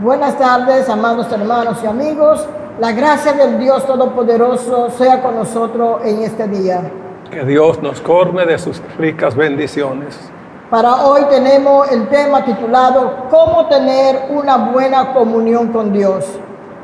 Buenas tardes, amados hermanos y amigos. La gracia del Dios Todopoderoso sea con nosotros en este día. Que Dios nos colme de sus ricas bendiciones. Para hoy tenemos el tema titulado ¿Cómo tener una buena comunión con Dios?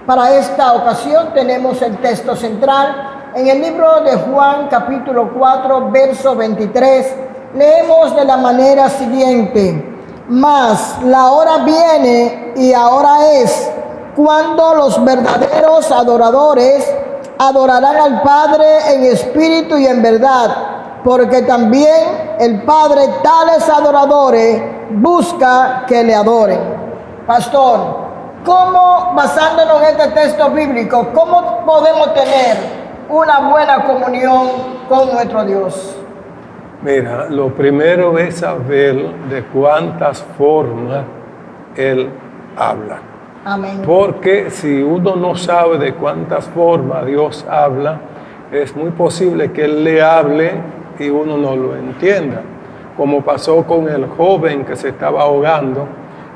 Para esta ocasión tenemos el texto central en el libro de Juan capítulo 4, verso 23. Leemos de la manera siguiente: Mas la hora viene y ahora es cuando los verdaderos adoradores adorarán al Padre en espíritu y en verdad, porque también el Padre tales adoradores busca que le adoren. Pastor, ¿cómo, basándonos en este texto bíblico, cómo podemos tener una buena comunión con nuestro Dios? Mira, lo primero es saber de cuántas formas Él habla. Amén. Porque si uno no sabe de cuántas formas Dios habla, es muy posible que Él le hable y uno no lo entienda. Como pasó con el joven que se estaba ahogando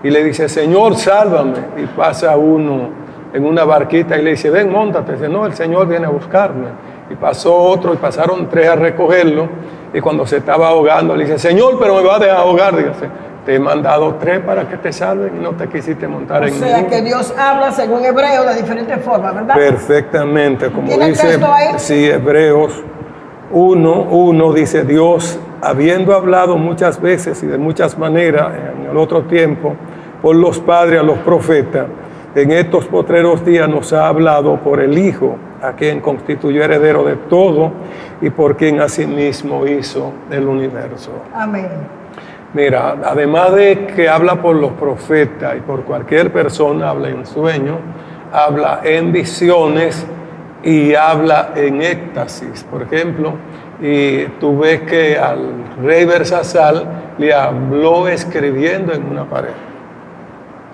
y le dice: Señor, sálvame. Y pasa uno en una barquita y le dice: ven, móntate. Dice: no, el Señor viene a buscarme. Y pasó otro y pasaron tres a recogerlo. Y cuando se estaba ahogando le dice: Señor, pero me va a dejar ahogar. Dígase: te he mandado tres para que te salven y no te quisiste montar en ninguno. O sea que Dios habla según Hebreo de diferentes formas, ¿verdad? Perfectamente, como ¿Tiene dice, el texto ahí? sí, Hebreos 1:1 dice: Dios, habiendo hablado muchas veces y de muchas maneras en el otro tiempo por los padres a los profetas, en estos postreros días nos ha hablado por el Hijo, a quien constituyó heredero de todo y por quien asimismo hizo el universo. Amén. Mira, además de que habla por los profetas y por cualquier persona, habla en sueños, habla en visiones y habla en éxtasis. Por ejemplo, y tú ves que al rey Bersasal le habló escribiendo en una pared.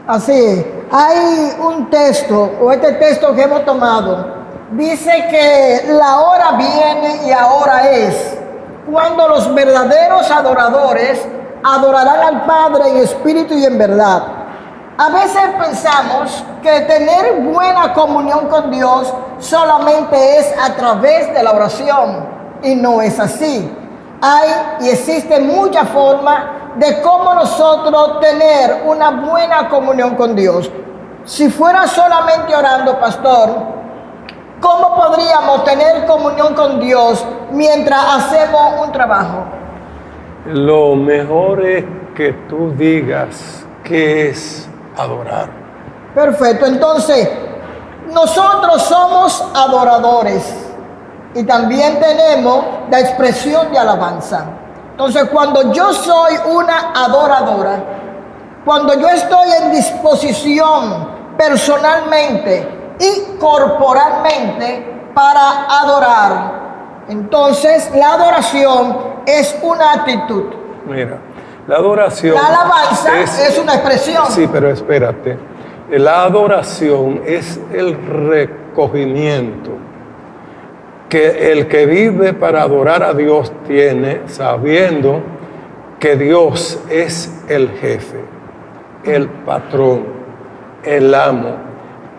Así es. Hay un texto, o este texto que hemos tomado, dice que la hora viene y ahora es cuando los verdaderos adoradores adorarán al Padre en espíritu y en verdad. A veces pensamos que tener buena comunión con Dios solamente es a través de la oración, y no es así. Hay y existen muchas formas de cómo nosotros tener una buena comunión con Dios. Si fuera solamente orando, pastor, ¿cómo podríamos tener comunión con Dios mientras hacemos un trabajo? Lo mejor es que tú digas qué es adorar. Perfecto, entonces nosotros somos adoradores y también tenemos la expresión de alabanza. Entonces, cuando yo soy una adoradora, cuando yo estoy en disposición personalmente y corporalmente para adorar, entonces la adoración es una actitud. Mira, la adoración... La alabanza es una expresión. Sí, pero espérate. La adoración es el recogimiento que el que vive para adorar a Dios tiene, sabiendo que Dios es el jefe, el patrón, el amo,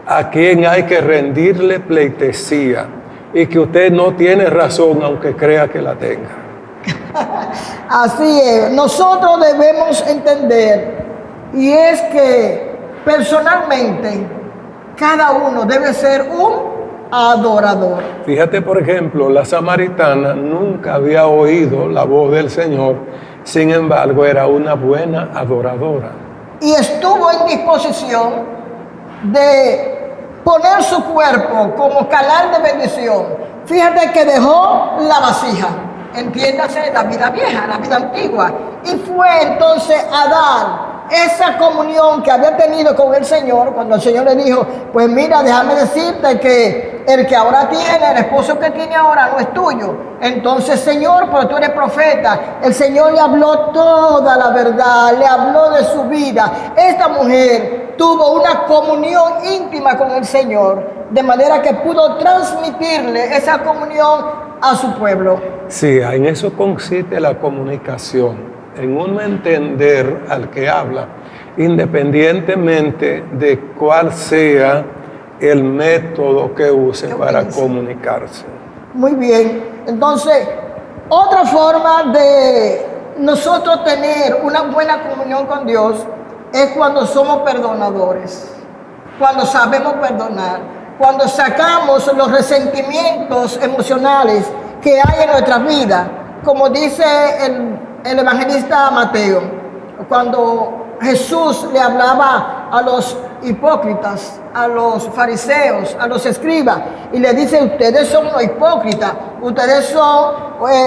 a quien hay que rendirle pleitesía y que usted no tiene razón aunque crea que la tenga. Así es, nosotros debemos entender, y es que personalmente cada uno debe ser un adorador. Fíjate, por ejemplo, la samaritana nunca había oído la voz del Señor, sin embargo era una buena adoradora. Y estuvo en disposición de poner su cuerpo como canal de bendición. Fíjate que dejó la vasija, entiéndase, la vida vieja, la vida antigua, y fue entonces a dar esa comunión que había tenido con el Señor, cuando el Señor le dijo: pues mira, déjame decirte que el que ahora tiene, el esposo que tiene ahora no es tuyo. Entonces, Señor, pero tú eres profeta. El Señor le habló toda la verdad, le habló de su vida. Esta mujer tuvo una comunión íntima con el Señor, de manera que pudo transmitirle esa comunión a su pueblo. Sí, en eso consiste la comunicación, en uno entender al que habla independientemente de cuál sea el método que use para comunicarse. Muy bien. Entonces, otra forma de nosotros tener una buena comunión con Dios es cuando somos perdonadores, cuando sabemos perdonar, cuando sacamos los resentimientos emocionales que hay en nuestra vida, como dice el evangelista Mateo, cuando Jesús le hablaba a los hipócritas, a los fariseos, a los escribas, y le dice: ustedes son los hipócritas, ustedes son,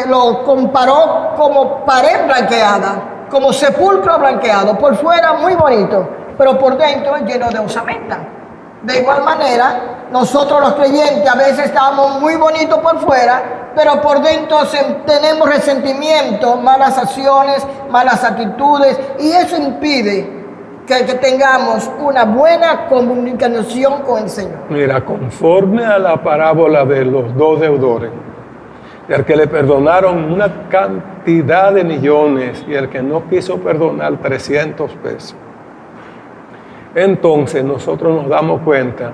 lo comparó como pared blanqueada, como sepulcro blanqueado, por fuera muy bonito, pero por dentro lleno de osamenta. De igual manera, nosotros los creyentes a veces estamos muy bonitos por fuera, pero por dentro tenemos resentimiento, malas acciones, malas actitudes, y eso impide que tengamos una buena comunicación con el Señor. Mira, conforme a la parábola de los dos deudores, el que le perdonaron una cantidad de millones y el que no quiso perdonar 300 pesos. Entonces nosotros nos damos cuenta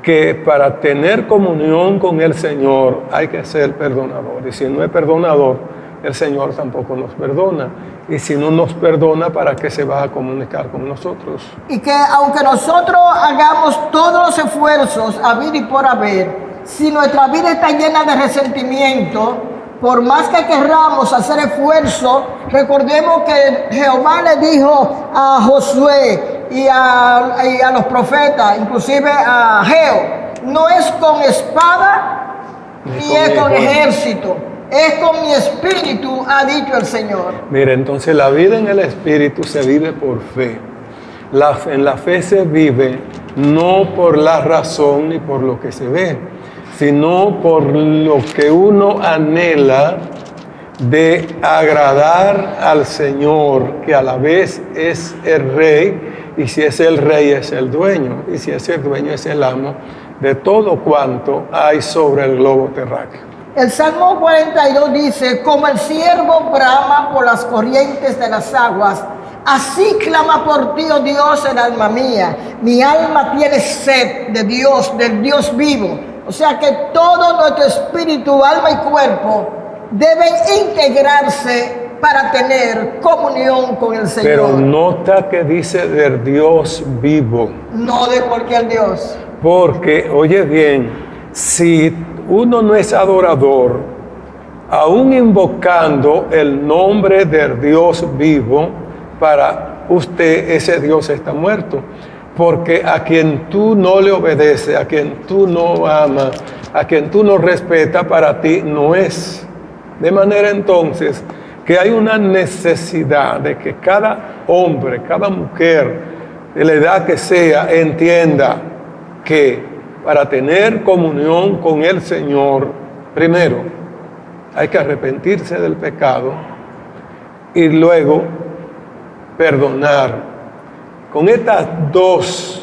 que para tener comunión con el Señor hay que ser perdonador. Y si no es perdonador, el Señor tampoco nos perdona. Y si no nos perdona, ¿para qué se va a comunicar con nosotros? Y que aunque nosotros hagamos todos los esfuerzos a haber y por haber, si nuestra vida está llena de resentimiento, por más que querramos hacer esfuerzo, recordemos que Jehová le dijo a Josué y a los profetas, inclusive a Geo: no es con espada ni es con ejército, es con mi espíritu, ha dicho el Señor. Mira, entonces la vida en el espíritu se vive por fe. En la fe se vive no por la razón ni por lo que se ve, sino por lo que uno anhela de agradar al Señor, que a la vez es el Rey, y si es el Rey es el dueño, y si es el dueño es el amo de todo cuanto hay sobre el globo terráqueo. El Salmo 42 dice: como el ciervo brama por las corrientes de las aguas, así clama por ti, oh Dios, el alma mía. Mi alma tiene sed de Dios, del Dios vivo. O sea que todo nuestro espíritu, alma y cuerpo deben integrarse para tener comunión con el Señor. Pero nota que dice del Dios vivo. No de cualquier Dios. Porque, oye bien, si uno no es adorador, aún invocando el nombre del Dios vivo, para usted ese Dios está muerto. Porque a quien tú no le obedeces, a quien tú no amas, a quien tú no respetas, para ti no es. De manera entonces que hay una necesidad de que cada hombre, cada mujer, de la edad que sea, entienda que para tener comunión con el Señor, primero hay que arrepentirse del pecado y luego perdonar. Con estas dos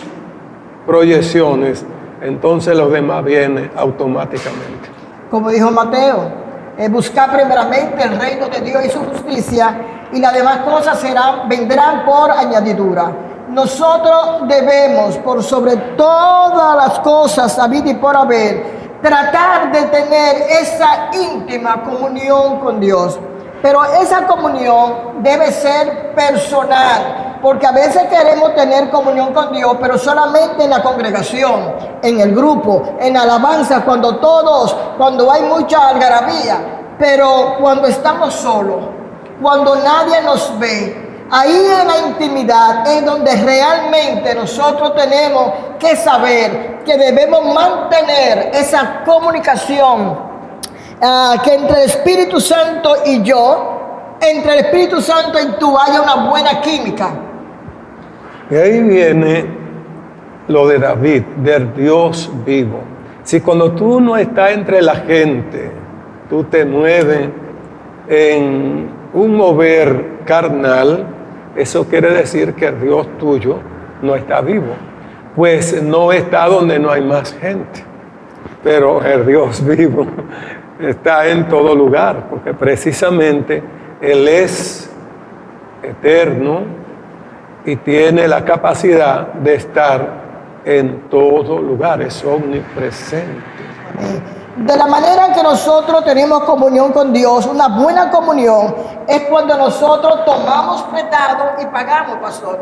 proyecciones, entonces los demás vienen automáticamente. Como dijo Mateo, buscar primeramente el reino de Dios y su justicia, y las demás cosas vendrán por añadidura. Nosotros debemos, por sobre todas las cosas habidas y por haber, tratar de tener esa íntima comunión con Dios. Pero esa comunión debe ser personal, porque a veces queremos tener comunión con Dios, pero solamente en la congregación, en el grupo, en alabanza, cuando hay mucha algarabía. Pero cuando estamos solos, cuando nadie nos ve, ahí en la intimidad es donde realmente nosotros tenemos que saber que debemos mantener esa comunicación. Que entre el Espíritu Santo y yo, entre el Espíritu Santo y tú, haya una buena química. Y ahí viene lo de David, del Dios vivo. Si cuando tú no estás entre la gente, tú te mueves en un mover carnal, eso quiere decir que el Dios tuyo no está vivo, pues no está donde no hay más gente. Pero el Dios vivo está en todo lugar, porque precisamente Él es eterno y tiene la capacidad de estar en todo lugar, es omnipresente. De la manera que nosotros tenemos comunión con Dios, una buena comunión, es cuando nosotros tomamos prestado y pagamos, pastor.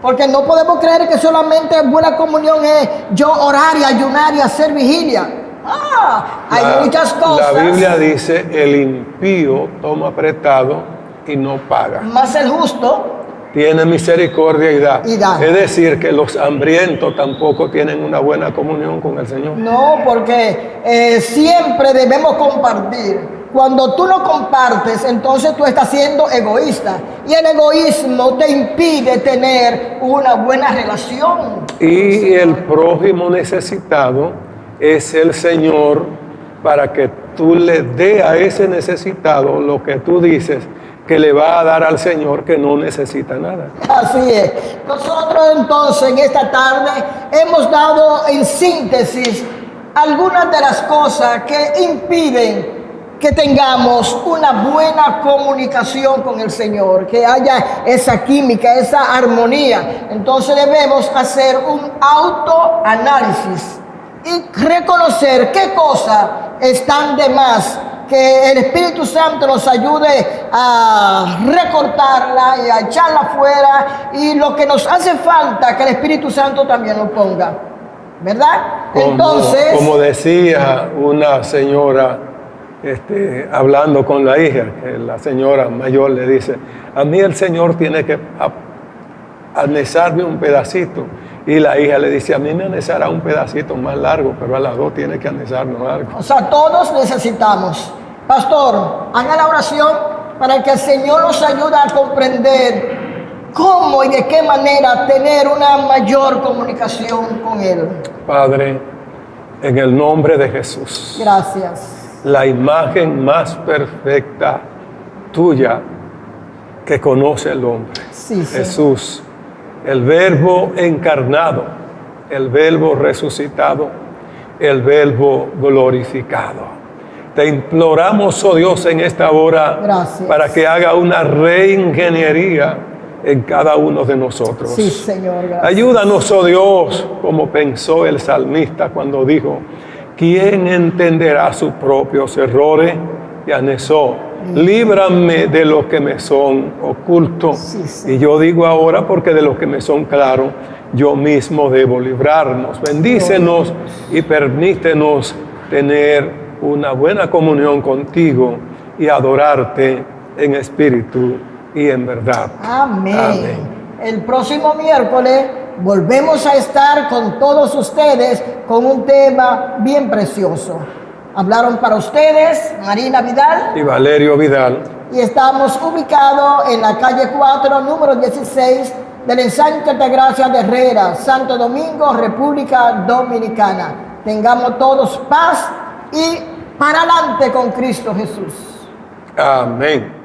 Porque no podemos creer que solamente buena comunión es yo orar y ayunar y hacer vigilia. Hay muchas cosas. La Biblia dice, el impío toma prestado y no paga. Más el justo Tiene misericordia y da. Y Es decir, que los hambrientos tampoco tienen una buena comunión con el Señor. no, porque siempre debemos compartir. Cuando tú no compartes, entonces tú estás siendo egoísta. Y el egoísmo te impide tener una buena relación. Y el prójimo necesitado es el Señor para que tú le dé a ese necesitado lo que tú dices que le va a dar al Señor que no necesita nada. Así es. Nosotros entonces en esta tarde hemos dado en síntesis algunas de las cosas que impiden que tengamos una buena comunicación con el Señor, que haya esa química, esa armonía. Entonces debemos hacer un autoanálisis y reconocer qué cosas están de más, que el Espíritu Santo nos ayude a recortarla y a echarla fuera, y lo que nos hace falta, que el Espíritu Santo también lo ponga, ¿verdad? Entonces, como decía una señora hablando con la hija, que la señora mayor le dice, a mí el Señor tiene que anesarme un pedacito, y la hija le dice, a mí me anesará un pedacito más largo, pero a las dos tiene que anesarnos algo. o sea, todos necesitamos. Pastor, haga la oración para que el Señor nos ayude a comprender cómo y de qué manera tener una mayor comunicación con Él. Padre, en el nombre de Jesús, Gracias. la imagen más perfecta tuya que conoce el hombre. Sí, sí. Jesús, el Verbo encarnado, el Verbo resucitado, el Verbo glorificado. Te imploramos, oh Dios, en esta hora, Gracias, para que haga una reingeniería en cada uno de nosotros. Sí, Señor, gracias. Ayúdanos, oh Dios, como pensó el salmista cuando dijo, ¿quién entenderá sus propios errores? Y anesó, líbrame de los que me son ocultos. Sí, sí. Y yo digo ahora, porque de los que me son claros, yo mismo debo librarnos. Bendícenos y permítenos tener una buena comunión contigo y adorarte en espíritu y en verdad. Amén. Amén. El próximo miércoles volvemos a estar con todos ustedes con un tema bien precioso. Hablaron para ustedes Marina Vidal Y Valerio Vidal. y estamos ubicados en la calle 4, número 16 del ensanche Altagracia de Herrera, Santo Domingo, República Dominicana. Tengamos todos paz y para adelante con Cristo Jesús. Amén.